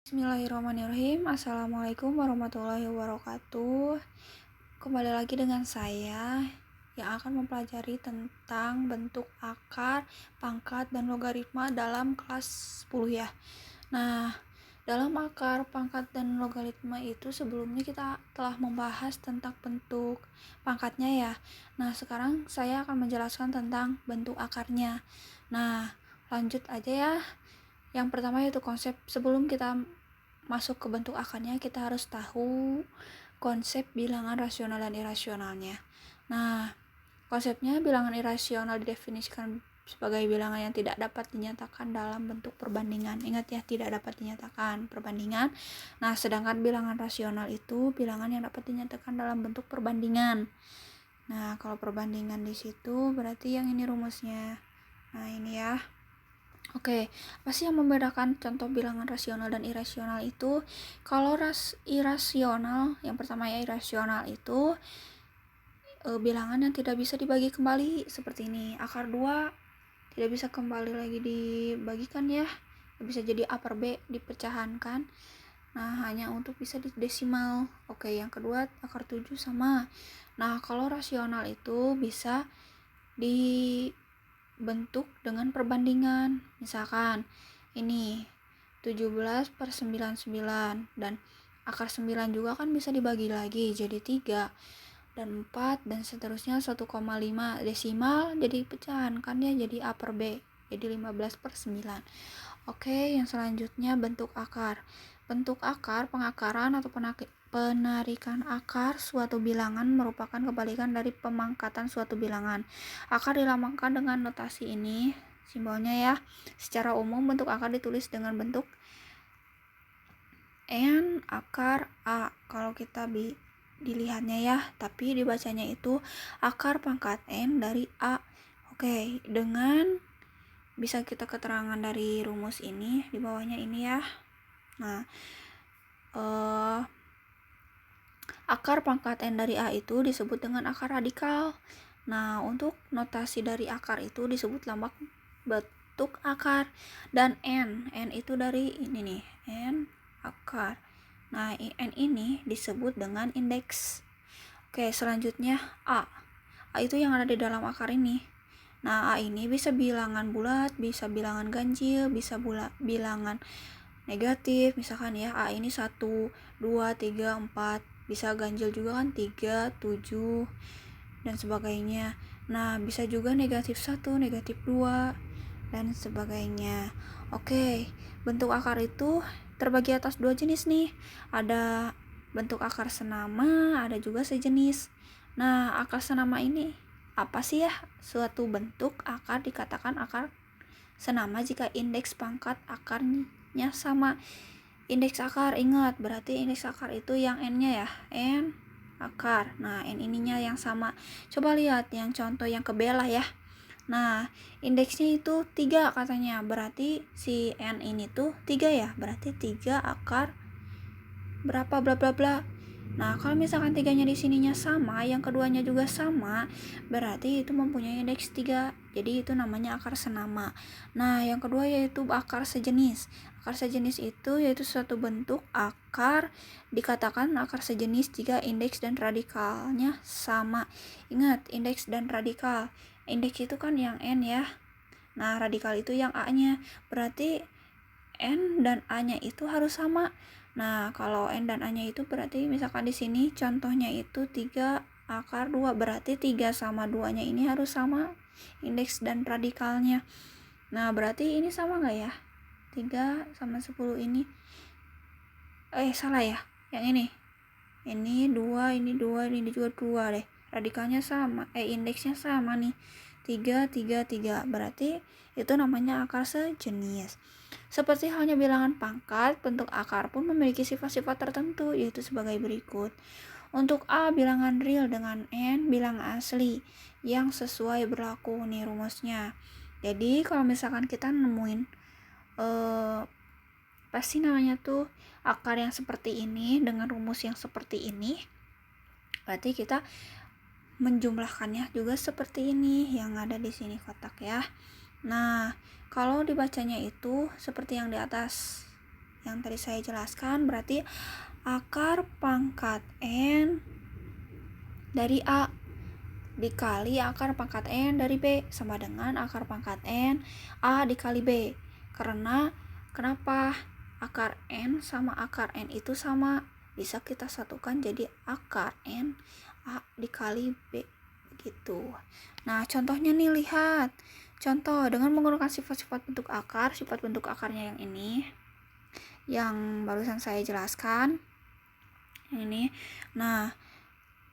Bismillahirrahmanirrahim. Assalamualaikum warahmatullahi wabarakatuh. Kembali lagi dengan saya yang akan mempelajari tentang bentuk akar, pangkat, dan logaritma dalam kelas 10 ya. Nah, dalam akar, pangkat, dan logaritma itu sebelumnya kita telah membahas tentang bentuk pangkatnya ya. Nah, sekarang saya akan menjelaskan tentang bentuk akarnya. Nah, lanjut aja ya. Yang pertama yaitu konsep. Sebelum kita masuk ke bentuk akarnya, kita harus tahu konsep bilangan rasional dan irasionalnya. Nah, konsepnya bilangan irasional didefinisikan sebagai bilangan yang tidak dapat dinyatakan dalam bentuk perbandingan. Ingat ya, tidak dapat dinyatakan perbandingan. Nah, sedangkan bilangan rasional itu bilangan yang dapat dinyatakan dalam bentuk perbandingan. Nah, kalau perbandingan di situ berarti yang ini rumusnya. Nah, ini ya. Oke, apa sih yang membedakan contoh bilangan rasional dan irasional itu? Kalau irasional, yang pertama ya irasional itu bilangan yang tidak bisa dibagi kembali seperti ini. Akar 2 tidak bisa kembali lagi dibagikan ya. Bisa jadi A per B dipecahankan. Nah, hanya untuk bisa di desimal. Oke, yang kedua akar 7 sama. Nah, kalau rasional itu bisa dibentuk dengan perbandingan. Misalkan ini 17/99 dan akar 9 juga kan bisa dibagi lagi jadi 3 dan 4 dan seterusnya 1,5 desimal jadi pecahan kan ya, jadi A per B jadi 15/9. Oke, yang selanjutnya bentuk akar. Bentuk akar, pengakaran atau penarikan akar suatu bilangan merupakan kebalikan dari pemangkatan suatu bilangan. Akar dilambangkan dengan notasi ini, simbolnya ya. Secara umum bentuk akar ditulis dengan bentuk N akar A kalau kita dilihatnya ya, tapi dibacanya itu akar pangkat N dari A. Oke, dengan bisa kita keterangan dari rumus ini di bawahnya ini ya. Nah, akar pangkat N dari A itu disebut dengan akar radikal. Nah, untuk notasi dari akar itu disebut lambang bentuk akar. Dan N itu dari ini nih, N akar. Nah, N ini disebut dengan indeks. Oke, selanjutnya A. A itu yang ada di dalam akar ini. Nah, A ini bisa bilangan bulat, bisa bilangan ganjil, bisa bilangan negatif. Misalkan ya, A ini 1, 2, 3, 4. Bisa ganjil juga kan 3, 7, dan sebagainya. Nah, bisa juga negatif 1, negatif 2, dan sebagainya. Oke, bentuk akar itu terbagi atas 2 jenis nih. Ada bentuk akar senama, ada juga sejenis. Nah, akar senama ini apa sih ya? Suatu bentuk akar dikatakan akar senama jika indeks pangkat akarnya sama. Indeks akar, ingat berarti indeks akar itu yang N-nya ya, N akar. Nah, N ininya yang sama. Coba lihat yang contoh yang ke B lah ya. Nah, indeksnya itu 3 katanya. Berarti si N ini tuh 3 ya. Berarti 3 akar berapa bla bla bla. Nah, kalau misalkan 3-nya di sininya sama, yang keduanya juga sama, berarti itu mempunyai indeks 3. Jadi itu namanya akar senama. Nah, yang kedua yaitu akar sejenis. Akar sejenis itu yaitu suatu bentuk akar dikatakan akar sejenis jika indeks dan radikalnya sama. Ingat, indeks dan radikal. Indeks itu kan yang N ya. Nah, radikal itu yang A-nya. Berarti N dan A-nya itu harus sama. Nah, kalau N dan A-nya itu berarti misalkan di sini contohnya itu 3 akar 2, berarti 3 sama 2-nya ini harus sama indeks dan radikalnya. Nah, berarti ini sama nggak ya? 3 sama 10 ini. Salah ya? Yang ini. Ini 2, ini 2, ini juga 2 deh. Radikalnya sama, indeksnya sama nih. 3, 3, 3. Berarti itu namanya akar sejenis. Seperti halnya bilangan pangkat, bentuk akar pun memiliki sifat-sifat tertentu, yaitu sebagai berikut. Untuk A, bilangan real dengan N, bilangan asli yang sesuai berlaku nih rumusnya. Jadi kalau misalkan kita nemuin pasti namanya tuh akar yang seperti ini dengan rumus yang seperti ini, berarti kita menjumlahkannya juga seperti ini yang ada di sini kotak ya. Nah, kalau dibacanya itu seperti yang di atas. yang tadi saya jelaskan, berarti akar pangkat N dari A dikali akar pangkat N dari B sama dengan akar pangkat N A dikali B. Karena kenapa akar N sama akar N itu sama, bisa kita satukan jadi akar N A dikali B gitu. Nah, contohnya nih, lihat contoh dengan menggunakan sifat-sifat bentuk akar. Sifat bentuk akarnya yang ini yang barusan saya jelaskan ini. Nah,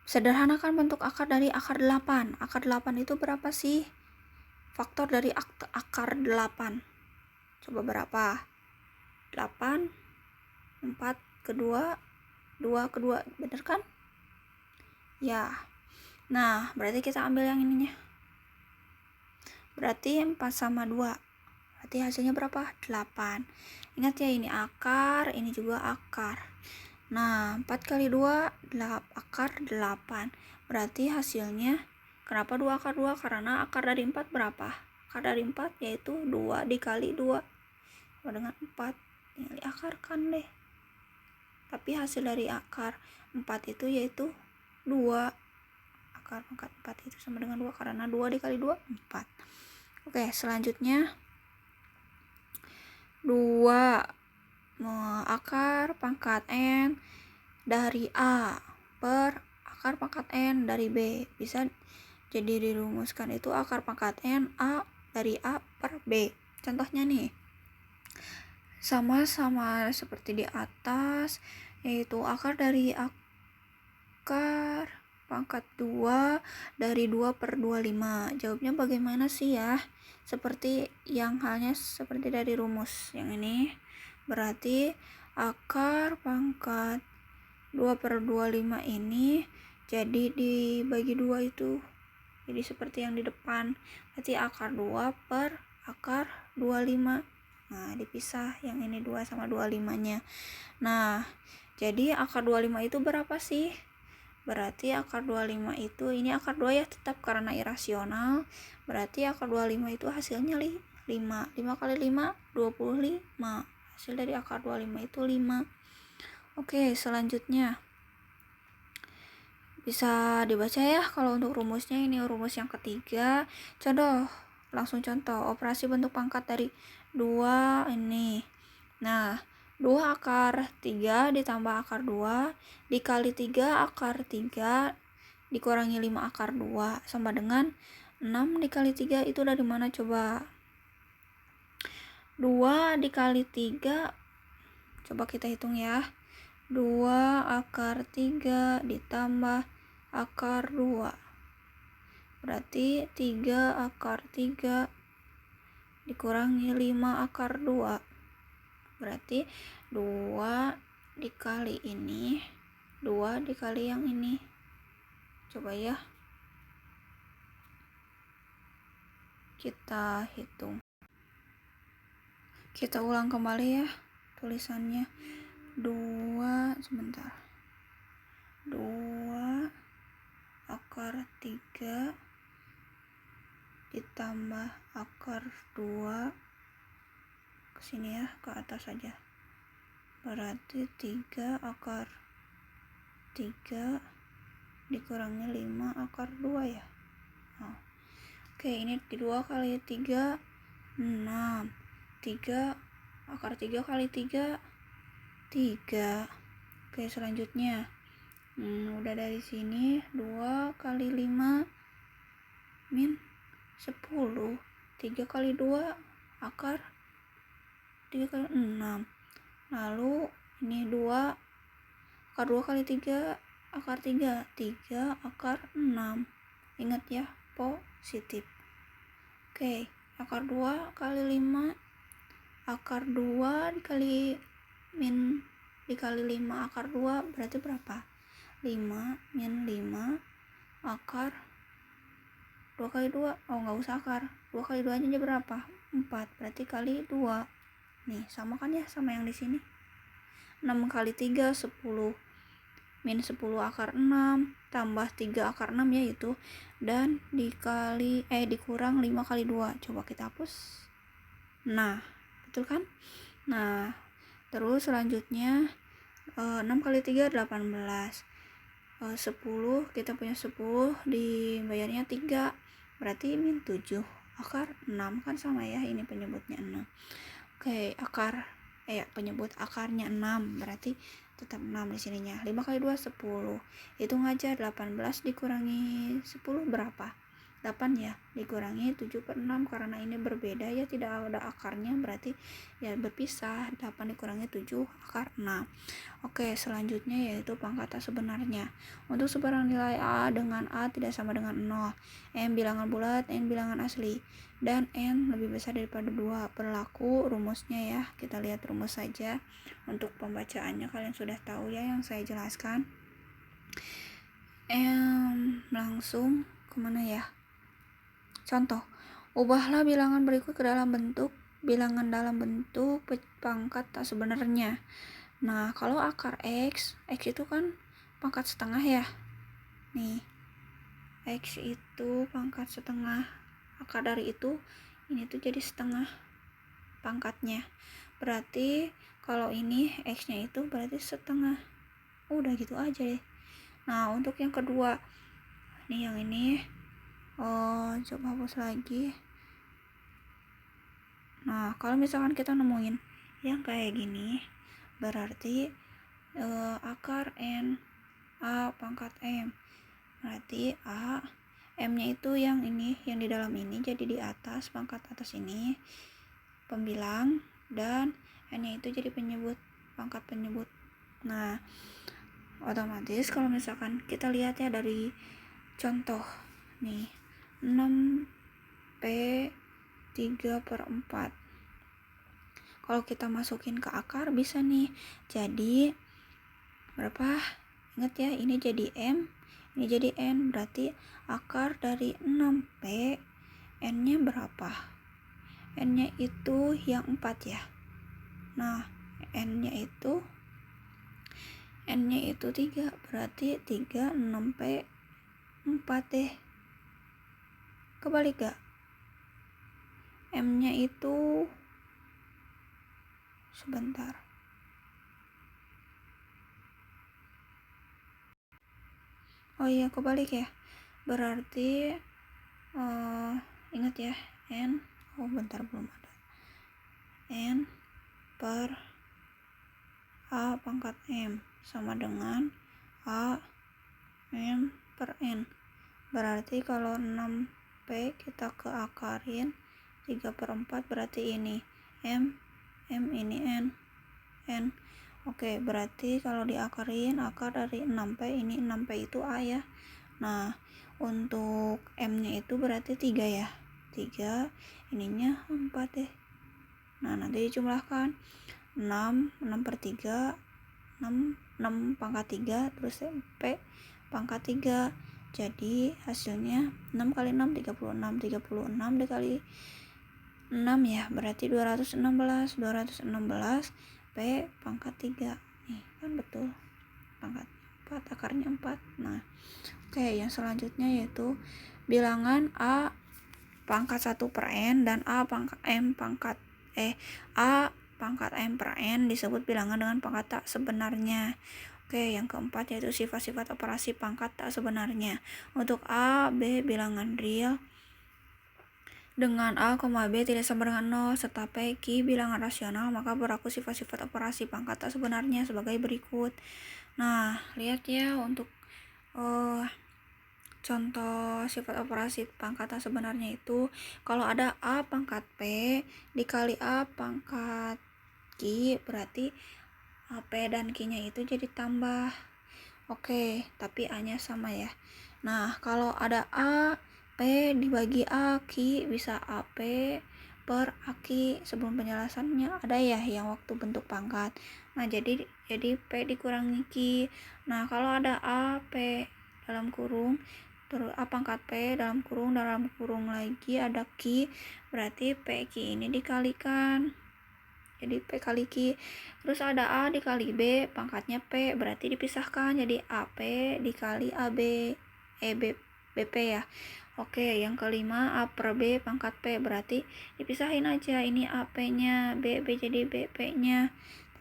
sederhanakan bentuk akar dari akar 8. Akar 8 itu berapa sih? Faktor dari akar 8. Coba berapa? 8, 4 kedua, 2 kedua. Bener kan? Ya. Nah, berarti kita ambil yang ininya. Berarti 4 sama 2. Berarti hasilnya berapa? 8. Ingat ya, ini akar, ini juga akar. Nah, 4 kali 2 akar 8. Berarti hasilnya, kenapa 2 akar 2? Karena akar dari 4 berapa? Akar dari 4 yaitu 2 dikali 2 sama dengan 4. Tinggal diakarkan deh. Tapi hasil dari akar 4 itu yaitu 2. Akar pangkat 4 itu sama dengan 2 karena 2 dikali 2 4. Oke, selanjutnya 2 akar pangkat N dari A per akar pangkat N dari B. Bisa jadi dirumuskan itu akar pangkat N A dari A per B. Contohnya nih, sama-sama seperti di atas, yaitu akar dari akar pangkat 2 dari 2 per 25. Jawabnya bagaimana sih ya? Seperti yang halnya seperti dari rumus yang ini. Berarti akar pangkat 2 per 25 ini jadi dibagi 2 itu. Jadi seperti yang di depan. Berarti akar 2 per akar 25. Nah, dipisah yang ini 2 sama 25-nya. Nah, jadi akar 25 itu berapa sih? Berarti akar 25 itu, ini akar 2 ya tetap karena irasional. Berarti akar 25 itu hasilnya 5. 5 kali 5, 25. Hasil dari akar 25 itu 5. Oke, selanjutnya bisa dibaca ya kalau untuk rumusnya. Ini rumus yang ketiga. Langsung contoh operasi bentuk pangkat dari 2 ini. Nah, 2 akar 3 ditambah akar 2 dikali 3 akar 3 dikurangi 5 akar 2 sama dengan 6 dikali 3 itu dari mana coba? 2 dikali 3, coba kita hitung ya. 2 akar 3 ditambah akar 2. Berarti 3 akar 3 dikurangi 5 akar 2. Berarti 2 dikali ini, 2 dikali yang ini. Coba ya. Kita hitung. Kita ulang kembali ya tulisannya. 2 akar 3 ditambah akar 2 ke sini ya, ke atas saja. Berarti 3 akar 3 dikurangi 5 akar 2 ya. Oke, ini 2 kali 3 6. 3 akar 3 kali 3 3. Oke, selanjutnya udah dari sini 2 kali 5 min 10. 3 kali 2 akar 3 kali 6. Lalu ini 2 akar 2 kali 3 akar 3. 3 akar 6. Ingat ya, positif. Oke, akar 2 kali 5 akar 2 dikali min dikali 5 akar 2 berarti berapa? 5 min 5 akar 2 kali 2. Nggak usah akar. 2 kali 2 aja berapa? 4. Berarti kali 2. Nih, sama kan ya sama yang di sini. 6 kali 3 10. Min 10 akar 6 tambah 3 akar 6 ya itu, dan dikurang 5 kali 2. Coba kita hapus. Nah, betul kan? Nah, Terus selanjutnya 6 kali 3 18. 10 kita punya 10 dibayarnya 3 berarti min 7 akar 6 kan sama ya, ini penyebutnya 6. Oke, penyebut akarnya 6 berarti tetap 6 di sininya. 5 kali 2 10. Hitung aja 18 dikurangi 10 berapa? 8 ya, dikurangi 7/6 karena ini berbeda ya, tidak ada akarnya berarti ya berpisah. 8 dikurangi 7 akar 6. Oke, selanjutnya yaitu pangkat tak sebenarnya. Untuk sebarang nilai A dengan A tidak sama dengan 0, M bilangan bulat, N bilangan asli, dan N lebih besar daripada 2. Berlaku rumusnya ya, kita lihat rumus saja. Untuk pembacaannya kalian sudah tahu ya yang saya jelaskan. Langsung kemana ya? Contoh, ubahlah bilangan berikut ke dalam bentuk bilangan dalam bentuk pangkat tak sebenarnya. Nah, kalau akar X itu kan pangkat setengah ya. Nih, X itu pangkat setengah. Akar dari itu, ini tuh jadi setengah pangkatnya. Berarti kalau ini X-nya itu berarti setengah. Udah gitu aja deh. Nah, untuk yang kedua, nih yang ini, coba hapus lagi. Nah, kalau misalkan kita nemuin yang kayak gini, berarti akar N A pangkat M, berarti A M-nya itu yang ini, yang di dalam ini, jadi di atas, pangkat atas ini pembilang, dan N-nya itu jadi penyebut, pangkat penyebut. Nah, otomatis kalau misalkan kita lihat ya dari contoh nih, 6P 3/4. Kalau kita masukin ke akar bisa nih, jadi berapa? Ingat ya, ini jadi M, ini jadi N, berarti akar dari 6P, N-nya berapa? N-nya itu yang 4 ya. Nah, N-nya itu 3, berarti 3 6P 4 deh. Kebalik gak? M-nya itu sebentar. Oh iya, kebalik ya. Berarti ingat ya, N, bentar belum ada. N per A pangkat M sama dengan A M per N. Berarti kalau 6P kita keakarin 3/4, berarti ini M ini N. Oke, berarti kalau diakarin akar dari 6P, ini 6P itu A ya. Nah, untuk M-nya itu berarti 3 ya. 3, ininya 4 deh. Nah, nanti dijumlahkan 6/3, 6 pangkat 3, terus P pangkat 3. Jadi hasilnya 6 kali 6 36, 36 dikali 6 ya, berarti 216 P pangkat 3. Nih, kan betul. Pangkat 4, akarnya 4. Nah, oke, yang selanjutnya yaitu bilangan A pangkat 1 per N dan A pangkat M per N disebut bilangan dengan pangkat tak sebenarnya. Oke, yang keempat yaitu sifat-sifat operasi pangkat tak sebenarnya. Untuk A, B bilangan real dengan A, B tidak sama dengan 0 serta P, Q bilangan rasional, maka berlaku sifat-sifat operasi pangkat tak sebenarnya sebagai berikut. Nah, lihat ya untuk contoh sifat operasi pangkat tak sebenarnya itu, kalau ada A pangkat P dikali A pangkat Q, berarti P dan Q-nya itu jadi tambah. Oke, tapi A-nya sama ya. Nah, kalau ada A P dibagi A Q, bisa AP per AQ. Sebelum penjelasannya ada ya yang waktu bentuk pangkat. Nah, jadi P dikurangi Q. Nah, kalau ada A P dalam kurung, terus A pangkat P dalam kurung lagi ada Q, berarti P Q ini dikalikan. Jadi P kali Q. Terus ada A dikali B, pangkatnya P, berarti dipisahkan jadi AP dikali AB, BP ya. Oke, yang kelima A per B pangkat P, berarti dipisahin aja, ini AP-nya, B jadi BP-nya.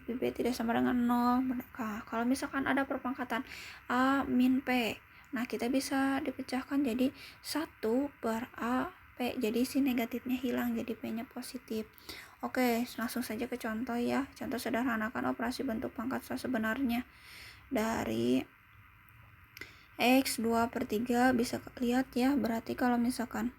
tapi B tidak sama dengan 0. Nah, kalau misalkan ada perpangkatan A min P, nah kita bisa dipecahkan jadi 1 per A P, jadi si negatifnya hilang, jadi P nya positif. Oke, langsung saja ke contoh ya. Contoh sederhanakan operasi bentuk pangkat sebenarnya dari X 2/3. Bisa lihat ya, berarti kalau misalkan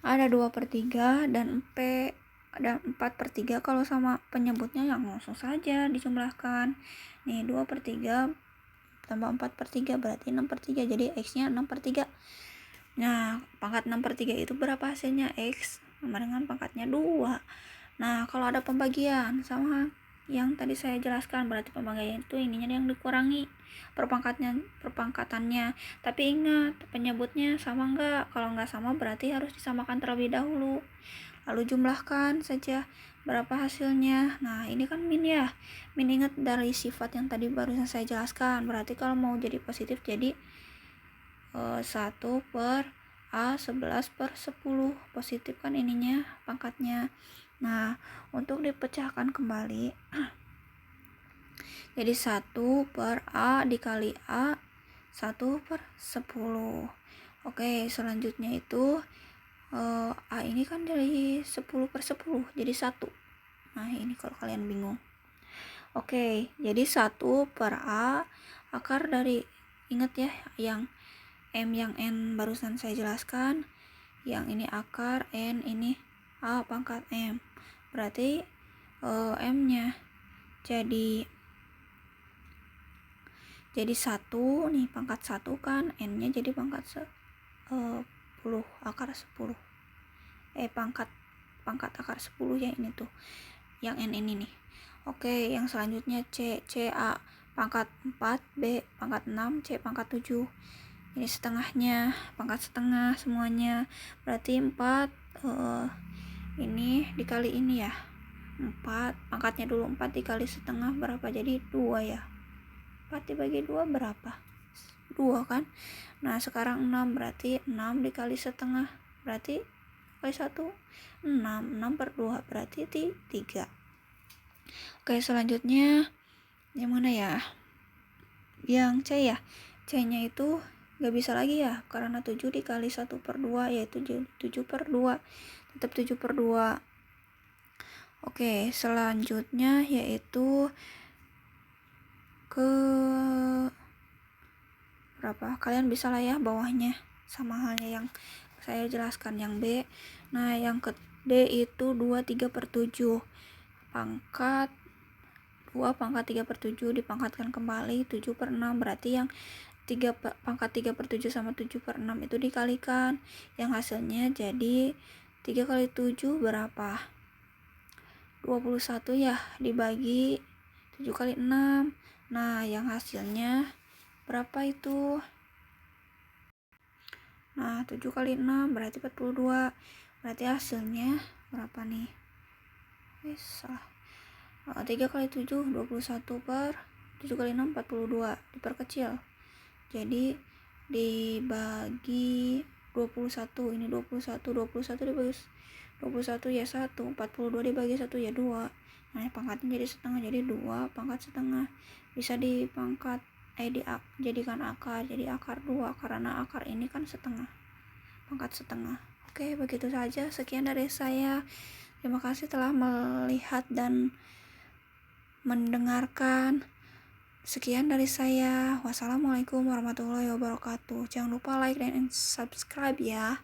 ada 2/3 dan P dan 4/3, kalau sama penyebutnya yang langsung saja dijumlahkan. Nih 2/3 tambah 4/3 berarti 6/3, jadi X nya 6/3. Nah pangkat 6/3 itu berapa hasilnya? X sama dengan pangkatnya 2. Nah kalau ada pembagian sama yang tadi saya jelaskan, berarti pembagian itu ininya yang dikurangi perpangkatannya. Tapi ingat penyebutnya sama enggak? Kalau enggak sama berarti harus disamakan terlebih dahulu, lalu jumlahkan saja berapa hasilnya. Nah ini kan min ya, min ingat dari sifat yang tadi barusan saya jelaskan, berarti kalau mau jadi positif jadi 1 per A 11/10, positif kan ininya pangkatnya. Nah untuk dipecahkan kembali jadi 1 per A dikali A 1/10. Oke, selanjutnya itu A ini kan dari 10/10 jadi 1. Nah ini kalau kalian bingung. Oke, jadi 1 per A akar dari, ingat ya yang M yang N barusan saya jelaskan, yang ini akar, N ini A pangkat M, berarti M nya jadi 1 nih, pangkat 1 kan, N nya jadi pangkat 10, akar 10, pangkat akar 10 ya, ini tuh yang N ini nih. Oke, yang selanjutnya C A pangkat 4, B pangkat 6, C pangkat 7. Ini setengahnya, pangkat setengah semuanya, berarti 4 ini dikali ini ya, 4 pangkatnya dulu, 4 dikali setengah berapa? Jadi 2 ya. 4 dibagi 2 berapa? 2 kan. Nah sekarang 6, berarti 6 dikali setengah berarti kali 1 6/2 berarti 3. Oke, selanjutnya yang mana ya? Yang C ya. C nya itu gak bisa lagi ya, karena 7 dikali 1/2 yaitu 7/2, tetap 7/2. Oke, selanjutnya yaitu ke berapa? Kalian bisa lah ya bawahnya, sama halnya yang saya jelaskan yang B. Nah yang ke D itu 2/3/7, pangkat 2 pangkat 3/7 dipangkatkan kembali 7/6, berarti yang pangkat 3/7 sama 7/6 itu dikalikan, yang hasilnya jadi 3 kali 7 berapa? 21 ya, dibagi 7 kali 6. Nah yang hasilnya berapa itu? Nah 7 kali 6 berarti 42, berarti hasilnya berapa nih? Salah. 3 kali 7 21 per 7 kali 6 42, diperkecil jadi dibagi 21, ini 21 dibagi 21 ya 1, 42 dibagi 1 ya 2. Nah pangkatnya jadi setengah, jadi 2 pangkat setengah, bisa dipangkat dijadikan akar, jadi akar 2 karena akar ini kan setengah, pangkat setengah. Oke, begitu saja, sekian dari saya. Terima kasih telah melihat dan mendengarkan. Sekian dari saya. Wassalamualaikum warahmatullahi wabarakatuh. Jangan lupa like dan subscribe ya.